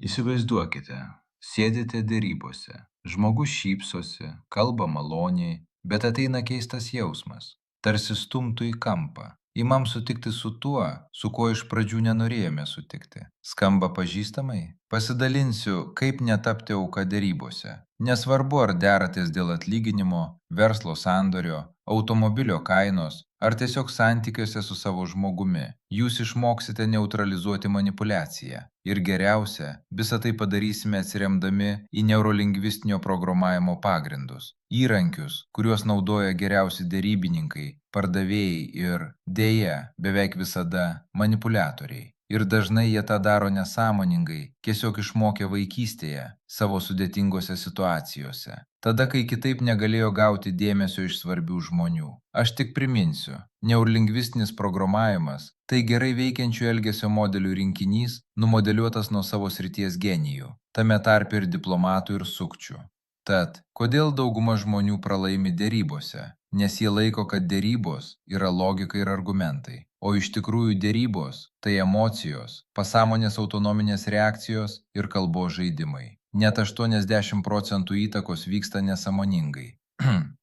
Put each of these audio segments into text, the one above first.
Įsivaizduokite, sėdite derybose, žmogus šypsosi, kalba maloniai, bet ateina keistas jausmas, tarsi stumtų į kampą. Imam sutikti su tuo, su kuo iš pradžių nenorėjome sutikti. Skamba pažįstamai? Pasidalinsiu, kaip netapti auka derybose. Nesvarbu, ar deratės dėl atlyginimo, verslo sandorio, automobilio kainos, ar tiesiog santykiuose su savo žmogumi. Jūs išmoksite neutralizuoti manipulaciją. Ir geriausia, visą tai padarysime atsiremdami į neurolingvistinio programavimo pagrindus. Įrankius, kuriuos naudoja geriausi derybininkai, pardavėjai ir, dėja, beveik visada manipuliatoriai. Ir dažnai jie tą daro nesąmoningai, tiesiog išmokę vaikystėje, savo sudėtingose situacijose. Tada, kai kitaip negalėjo gauti dėmesio iš svarbių žmonių. Aš tik priminsiu, neurolingvistinis programavimas – tai gerai veikiančių elgesio modelių rinkinys, numodeliuotas nuo savo srities genijų, tame tarpe ir diplomatų ir sukčių. Tad, kodėl dauguma žmonių pralaimi derybose? Nes jie laiko, kad derybos yra logika ir argumentai. O iš tikrųjų derybos – tai emocijos, pasąmonės autonominės reakcijos ir kalbos žaidimai. Net 80% įtakos vyksta nesąmoningai.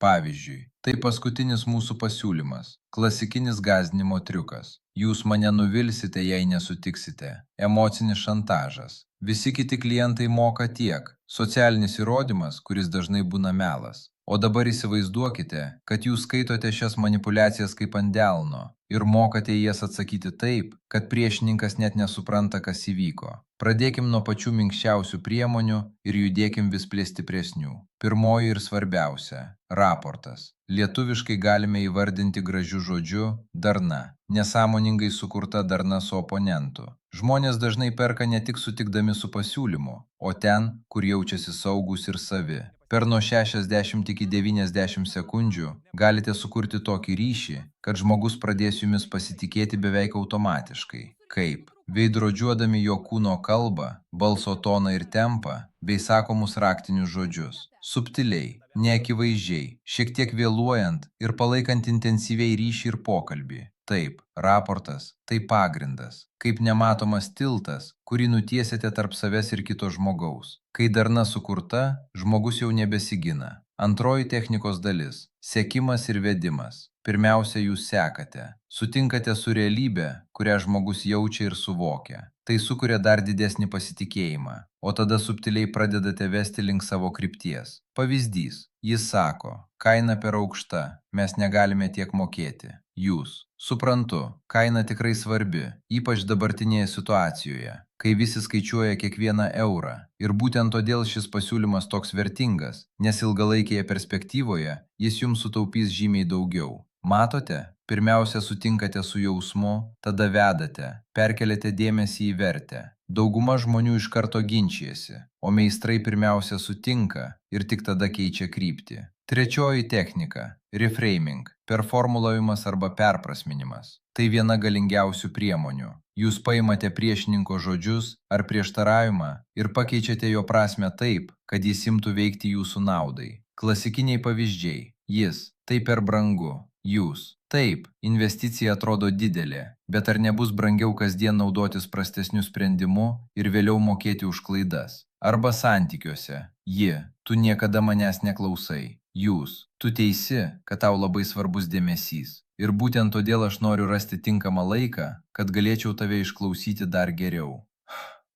Pavyzdžiui, tai paskutinis mūsų pasiūlymas – klasikinis gąsdinimo triukas. Jūs mane nuvilsite, jei nesutiksite. Emocinis šantažas. Visi kiti klientai moka tiek. Socialinis įrodymas, kuris dažnai būna melas. O dabar įsivaizduokite, kad jūs skaitote šias manipulacijas kaip ant delno ir mokate į jas atsakyti taip, kad priešininkas net nesupranta, kas įvyko. Pradėkim nuo pačių minkščiausių priemonių ir judėkim vis prie stipresnių. Pirmoji ir svarbiausia – raportas. Lietuviškai galime įvardinti gražiu žodžiu – darna. Nesąmoningai sukurta darna su oponentu. Žmonės dažnai perka ne tik sutikdami su pasiūlymu, o ten, kur jaučiasi saugūs ir savi. Per nuo 60 iki 90 sekundžių galite sukurti tokį ryšį, kad žmogus pradės jumis pasitikėti beveik automatiškai. Kaip? Veidrodžiuodami jo kūno kalbą, balso toną ir tempą, bei sakomus raktinius žodžius. Subtiliai, neakivaizdžiai, šiek tiek vėluojant ir palaikant intensyviai ryšį ir pokalbį. Taip, raportas – tai pagrindas, kaip nematomas tiltas, kurį nutiesite tarp savęs ir kito žmogaus. Kai darna sukurta, žmogus jau nebesigina. Antroji technikos dalis – sekimas ir vedimas. Pirmiausia, jūs sekate. Sutinkate su realybė, kurią žmogus jaučia ir suvokia. Tai sukuria dar didesnį pasitikėjimą, o tada subtiliai pradedate vesti link savo krypties. Pavyzdys. Jis sako, kaina per aukšta, mes negalime tiek mokėti. Jūs. Suprantu, kaina tikrai svarbi, ypač dabartinėje situacijoje, kai visi skaičiuoja kiekvieną eurą. Ir būtent todėl šis pasiūlymas toks vertingas, nes ilgalaikėje perspektyvoje jis jums sutaupys žymiai daugiau. Matote? Pirmiausia sutinkate su jausmu, tada vedate, perkeliate dėmesį į vertę. Dauguma žmonių iš karto ginčijasi, o meistrai pirmiausia sutinka ir tik tada keičia kryptį. Trečioji technika – reframing, performulavimas arba perprasminimas. Tai viena galingiausių priemonių. Jūs paimate priešininko žodžius ar prieštaravimą ir pakeičiate jo prasmę taip, kad jis imtų veikti jūsų naudai. Klasikiniai pavyzdžiai. Jis – tai per brangu. Jūs. Taip, investicija atrodo didelė, bet ar nebus brangiau kasdien naudotis prastesniu sprendimu ir vėliau mokėti už klaidas? Arba santykiuose. Ji. Tu niekada manęs neklausai. Jūs. Tu teisi, kad tau labai svarbus dėmesys. Ir būtent todėl aš noriu rasti tinkamą laiką, kad galėčiau tave išklausyti dar geriau.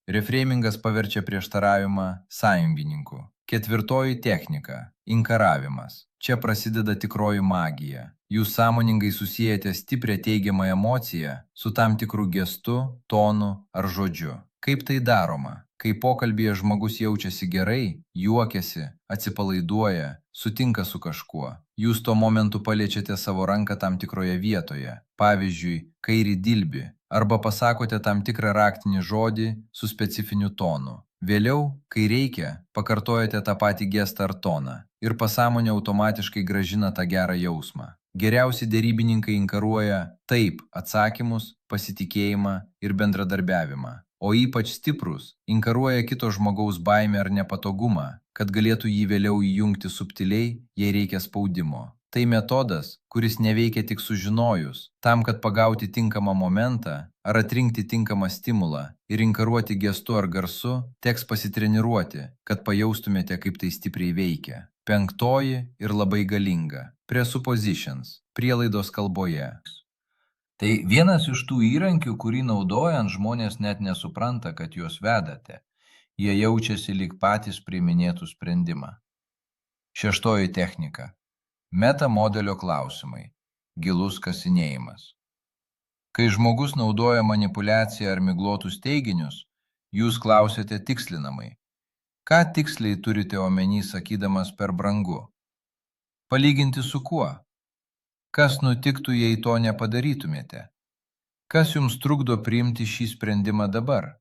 Reframingas paverčia prieštaravimą sąjungininku. Ketvirtoji technika – inkaravimas. Čia prasideda tikroji magija. Jūs sąmoningai susijate stiprią teigiamą emociją su tam tikru gestu, tonu ar žodžiu. Kaip tai daroma? Kai pokalbyje žmogus jaučiasi gerai, juokiasi, atsipalaiduoja, sutinka su kažkuo. Jūs tuo momentu paliečiate savo ranką tam tikroje vietoje, pavyzdžiui, kairį dilbį, arba pasakote tam tikrą raktinį žodį su specifiniu tonu. Vėliau, kai reikia, pakartojate tą patį gestą ar toną ir pasąmonė automatiškai grąžina tą gerą jausmą. Geriausi derybininkai inkaruoja taip atsakymus, pasitikėjimą ir bendradarbiavimą, o ypač stiprus inkaruoja kito žmogaus baimę ar nepatogumą, kad galėtų jį vėliau įjungti subtiliai, jei reikia spaudimo. Tai metodas, kuris neveikia tik sužinojus. Tam, kad pagauti tinkamą momentą, ar atrinkti tinkamą stimulą ir inkaruoti gestu ar garsu, teks pasitreniruoti, kad pajaustumėte, kaip tai stipriai veikia. 5 ir labai galinga – presuppositions, prielaidos kalboje. Tai vienas iš tų įrankių, kurį naudojant žmonės net nesupranta, kad juos vedate. Jie jaučiasi lyg patys priiminėtų sprendimą. 6 technika – metamodelio klausimai, gilus kasinėjimas. Kai žmogus naudoja manipuliaciją ar miglotus teiginius, jūs klausiate tikslinamai. Ką tiksliai turite omeny sakydamas per brangu? Palyginti su kuo? Kas nutiktų, jei to nepadarytumėte? Kas jums trukdo priimti šį sprendimą dabar?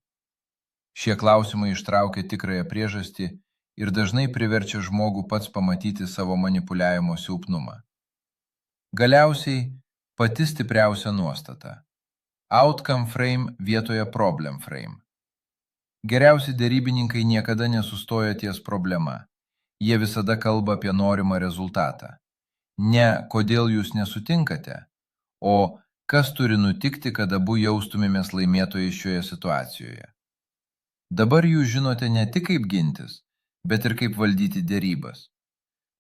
Šie klausimai ištraukia tikrąją priežastį ir dažnai priverčia žmogų pats pamatyti savo manipuliavimo silpnumą. Galiausiai pati stipriausia nuostata – outcome frame vietoje problem frame. Geriausi derybininkai niekada nesustoja ties problema. Jie visada kalba apie norimą rezultatą. Ne kodėl jūs nesutinkate, o kas turi nutikti, kad abu jaustumėmės laimėtojai šioje situacijoje. Dabar jūs žinote ne tik kaip gintis, bet ir kaip valdyti derybas.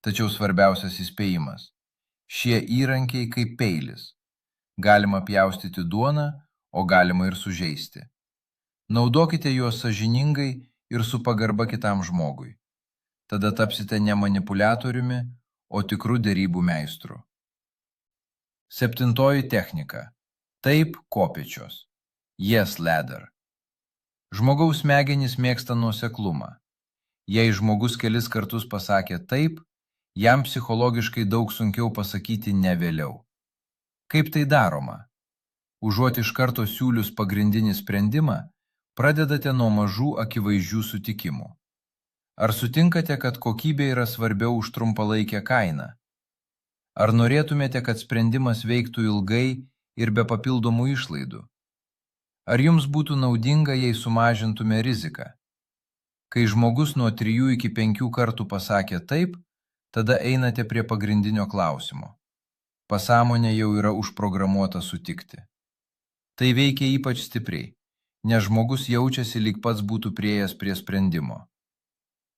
Tačiau svarbiausias įspėjimas – šie įrankiai kaip peilis. Galima pjaustyti duoną, o galima ir sužeisti. Naudokite juos sąžiningai ir su pagarba kitam žmogui. Tada tapsite ne manipuliatoriumi, o tikrų derybų meistru. 7 technika – taip kopėčios. Yes ladder. Žmogaus smegenys mėgsta nuoseklumą. Jei žmogus kelis kartus pasakė taip, jam psichologiškai daug sunkiau pasakyti ne vėliau. Kaip tai daroma? Užuot iš karto siūlius pagrindinį sprendimą, pradedate nuo mažų akivaizdžių sutikimų. Ar sutinkate, kad kokybė yra svarbiau už trumpalaikę kainą? Ar norėtumėte, kad sprendimas veiktų ilgai ir be papildomų išlaidų? Ar jums būtų naudinga, jei sumažintume riziką? Kai žmogus nuo 3 iki 5 kartų pasakė taip, tada einate prie pagrindinio klausimo. Pasąmonė jau yra užprogramuota sutikti. Tai veikia ypač stipriai, nes žmogus jaučiasi, lyg pats būtų priėjęs prie sprendimo.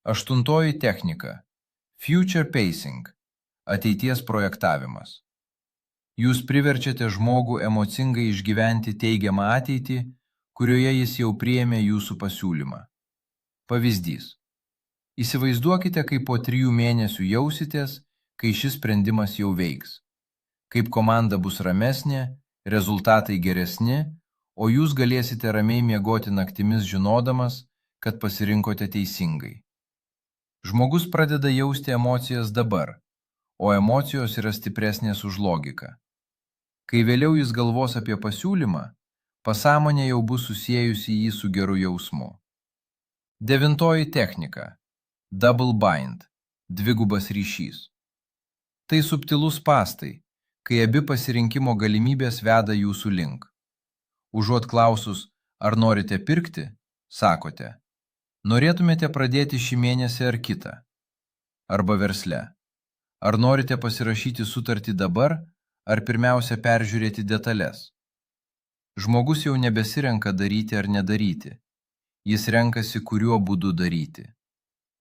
8 technika – future pacing, ateities projektavimas. Jūs priverčiate žmogų emocingai išgyventi teigiamą ateitį, kurioje jis jau priėmė jūsų pasiūlymą. Pavyzdys. Įsivaizduokite, kaip po 3 mėnesių jausitės, kai šis sprendimas jau veiks. Kaip komanda bus ramesnė, rezultatai geresni, o jūs galėsite ramiai miegoti naktimis žinodamas, kad pasirinkote teisingai. Žmogus pradeda jausti emocijas dabar, o emocijos yra stipresnės už logiką. Kai vėliau jis galvos apie pasiūlymą, pasąmonė jau bus susiejusi jį su geru jausmu. 9 technika – double bind, dvigubas ryšys. Tai subtilus spąstai, kai abi pasirinkimo galimybės veda jūsų link. Užuot klausus, ar norite pirkti, sakote, norėtumėte pradėti šį mėnesį ar kitą? Arba versle. Ar norite pasirašyti sutartį dabar, ar pirmiausia peržiūrėti detalės? Žmogus jau nebesirenka daryti ar nedaryti. Jis renkasi, kuriuo būdu daryti.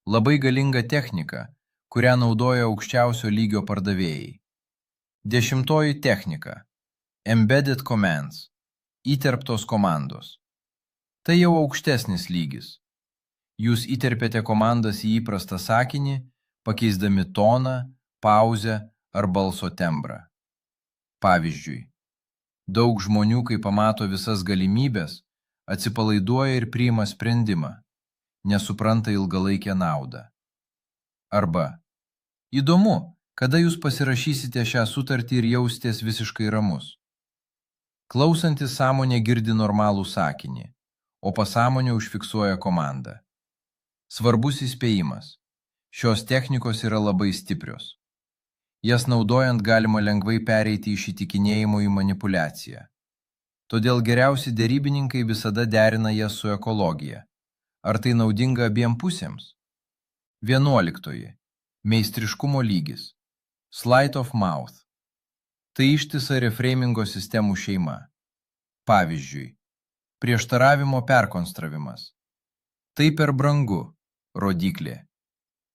Labai galinga technika, kurią naudoja aukščiausio lygio pardavėjai. 10 technika – embedded commands, įterptos komandos. Tai jau aukštesnis lygis. Jūs įterpėte komandas į įprastą sakinį, pakeisdami toną, pauzę ar balso tembrą. Pavyzdžiui, daug žmonių, kai pamato visas galimybės, atsipalaiduoja ir priima sprendimą, nesupranta ilgalaikę naudą. Arba, įdomu, kada jūs pasirašysite šią sutartį ir jausitės visiškai ramus. Klausantis sąmonė girdi normalų sakinį, o pasąmonė užfiksuoja komandą. Svarbus įspėjimas. Šios technikos yra labai stiprios. Jas naudojant galima lengvai pereiti iš įtikinėjimo į manipuliaciją. Todėl geriausi derybininkai visada derina jas su ekologija. Ar tai naudinga abiem pusėms? 11. Meistriškumo lygis. Sleight of mouth. Tai ištisa reframingo sistemų šeima. Pavyzdžiui, Prieštaravimo perkonstravimas. Tai per brangu, rodiklė.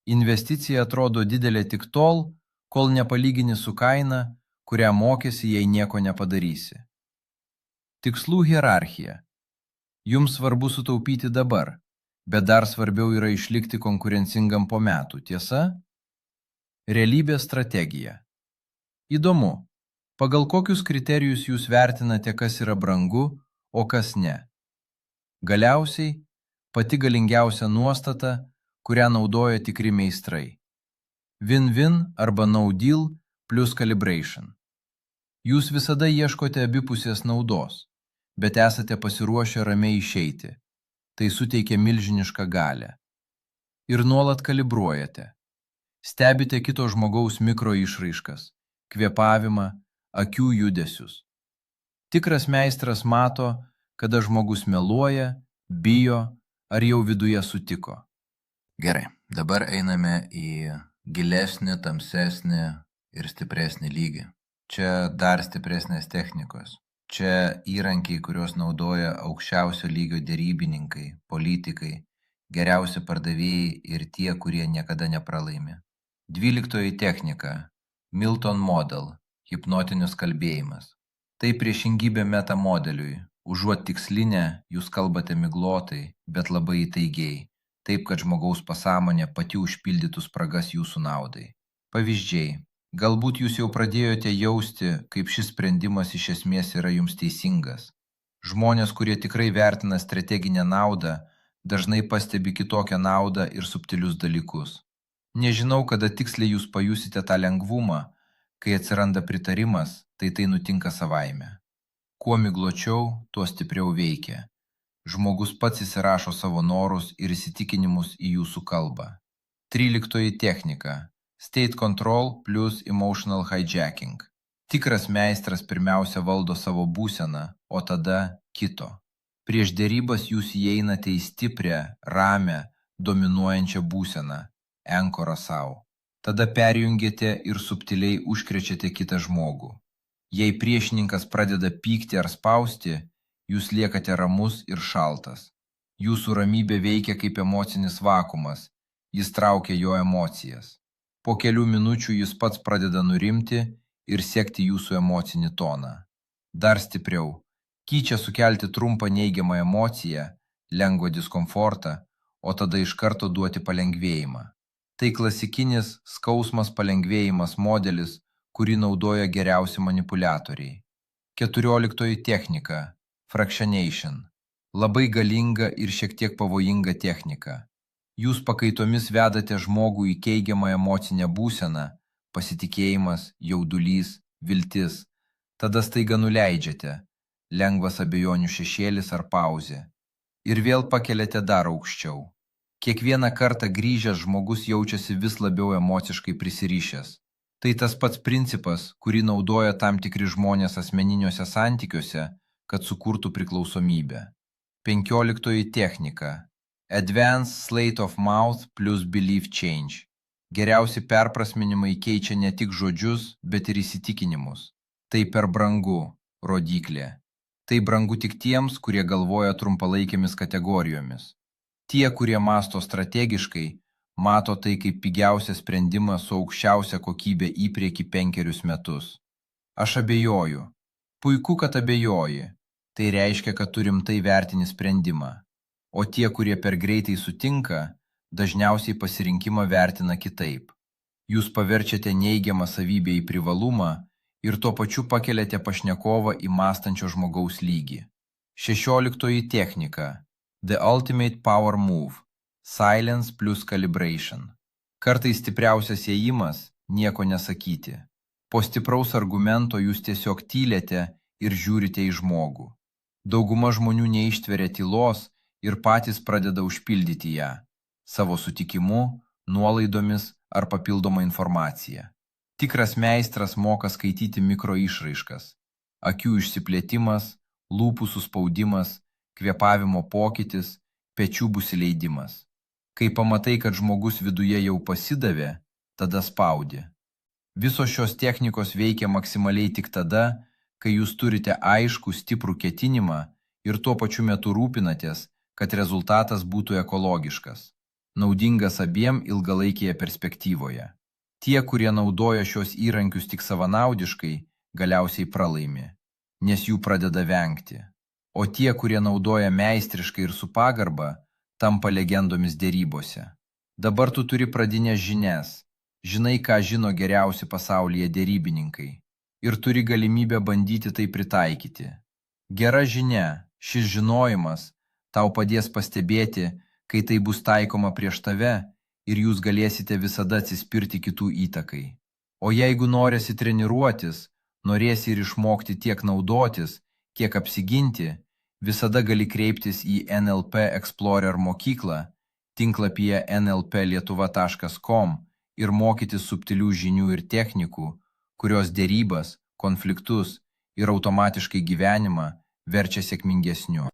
Investicija atrodo didelė tik tol, kol nepalygini su kaina, kurią mokėsi, jei nieko nepadarysi. Tikslų hierarchija. Jums svarbu sutaupyti dabar, bet dar svarbiau yra išlikti konkurencingam po metų, tiesa? Realybės strategija. Įdomu, pagal kokius kriterijus jūs vertinate, kas yra brangu, o kas ne. Galiausiai, pati galingiausia nuostata, kurią naudoja tikri meistrai. Win-win arba no deal plus calibration. Jūs visada ieškote abipusės naudos, bet esate pasiruošę ramiai išeiti. Tai suteikia milžinišką galią. Ir nuolat kalibruojate. Stebite kito žmogaus mikroišraiškas, kvėpavimą, akių judesius. Tikras meistras mato, kada žmogus meluoja, bijo ar jau viduje sutiko. Gerai, dabar einame į gilesnį, tamsesnį ir stipresnį lygį. Čia dar stipresnės technikos. Čia įrankiai, kuriuos naudoja aukščiausio lygio derybininkai, politikai, geriausi pardavėjai ir tie, kurie niekada nepralaimi. 12 technika – Milton Model – hipnotinis kalbėjimas. Tai priešingybė meta modeliui. Užuot tikslinę, jūs kalbate miglotai, bet labai įtaigiai, taip, kad žmogaus pasąmonė pati užpildytų spragas jūsų naudai. Pavyzdžiai. Galbūt jūs jau pradėjote jausti, kaip šis sprendimas iš esmės yra jums teisingas. Žmonės, kurie tikrai vertina strateginę naudą, dažnai pastebi kitokią naudą ir subtilius dalykus. Nežinau, kada tiksliai jūs pajusite tą lengvumą, kai atsiranda pritarimas, tai nutinka savaime. Kuo migločiau, tuo stipriau veikia. Žmogus pats įsirašo savo norus ir įsitikinimus į jūsų kalbą. 13 technika. State control plus emotional hijacking. Tikras meistras pirmiausia valdo savo būseną, o tada kito. Prieš derybas jūs įeinate į stiprią, ramią, dominuojančią būseną, ankorą savo. Tada perjungiate ir subtiliai užkrečiate kitą žmogų. Jei priešininkas pradeda pykti ar spausti, jūs liekate ramus ir šaltas. Jūsų ramybė veikia kaip emocinis vakuumas, jis traukia jo emocijas. Po kelių minučių jis pats pradeda nurimti ir sekti jūsų emocinį toną. Dar stipriau, tyčia sukelti trumpą neigiamą emociją, lengvą diskomfortą, o tada iš karto duoti palengvėjimą. Tai klasikinis skausmas palengvėjimas modelis, kurį naudoja geriausi manipuliatoriai. 14 technika – fractionation. Labai galinga ir šiek tiek pavojinga technika. Jūs pakaitomis vedate žmogų į teigiamą emocinę būseną, pasitikėjimas, jaudulys, viltis. Tada staiga nuleidžiate, lengvas abejonių šešėlis ar pauzė. Ir vėl pakeliate dar aukščiau. Kiekvieną kartą grįžęs žmogus jaučiasi vis labiau emociškai prisirišęs. Tai tas pats principas, kurį naudoja tam tikri žmonės asmeniniuose santykiuose, kad sukurtų priklausomybę. 15 technika. Advanced Sleight of Mouth plus Belief Change. Geriausi perprasminimai keičia ne tik žodžius, bet ir įsitikinimus. Tai per brangu, rodiklė. Tai brangu tik tiems, kurie galvoja trumpalaikėmis kategorijomis. Tie, kurie mąsto strategiškai, mato tai kaip pigiausią sprendimą su aukščiausia kokybė į priekį 5 metus. Aš abejoju. Puiku, kad abejoji. Tai reiškia, kad tu rimtai vertini sprendimą. O tie, kurie per greitai sutinka, dažniausiai pasirinkimą vertina kitaip. Jūs paverčiate neigiamą savybę į privalumą ir tuo pačiu pakeliate pašnekovą į mąstančio žmogaus lygį. 16 technika – The Ultimate Power Move – Silence plus Calibration. Kartais stipriausias ėjimas – nieko nesakyti. Po stipraus argumento jūs tiesiog tylėte ir žiūrite į žmogų. Dauguma žmonių neištveria tylos ir patys pradeda užpildyti ją savo sutikimu, nuolaidomis ar papildoma informacija. Tikras meistras moka skaityti mikroišraiškas, akių išsiplėtimas, lūpų suspaudimas, kvėpavimo pokytis, pečių busileidimas. Kai pamatai, kad žmogus viduje jau pasidavė, tada spaudi. Visos šios technikos veikia maksimaliai tik tada, kai jūs turite aiškų, stiprų ketinimą ir tuo pačiu metu rūpinatės, kad rezultatas būtų ekologiškas, naudingas abiem ilgalaikėje perspektyvoje. Tie, kurie naudoja šios įrankius tik savanaudiškai, galiausiai pralaimi, nes jų pradeda vengti. O tie, kurie naudoja meistriškai ir su pagarba, tampa legendomis derybose. Dabar tu turi pradinės žinias, žinai, ką žino geriausi pasaulyje derybininkai, ir turi galimybę bandyti tai pritaikyti. Gera žinia, šis žinojimas tau padės pastebėti, kai tai bus taikoma prieš tave, ir jūs galėsite visada atsispirti kitų įtakai. O jeigu norėsi treniruotis, norėsi ir išmokti tiek naudotis, kiek apsiginti, visada gali kreiptis į NLP Explorer mokyklą tinklapyje nlplietuva.com ir mokytis subtilių žinių ir technikų, kurios derybas, konfliktus ir automatiškai gyvenimą verčia sėkmingesniu.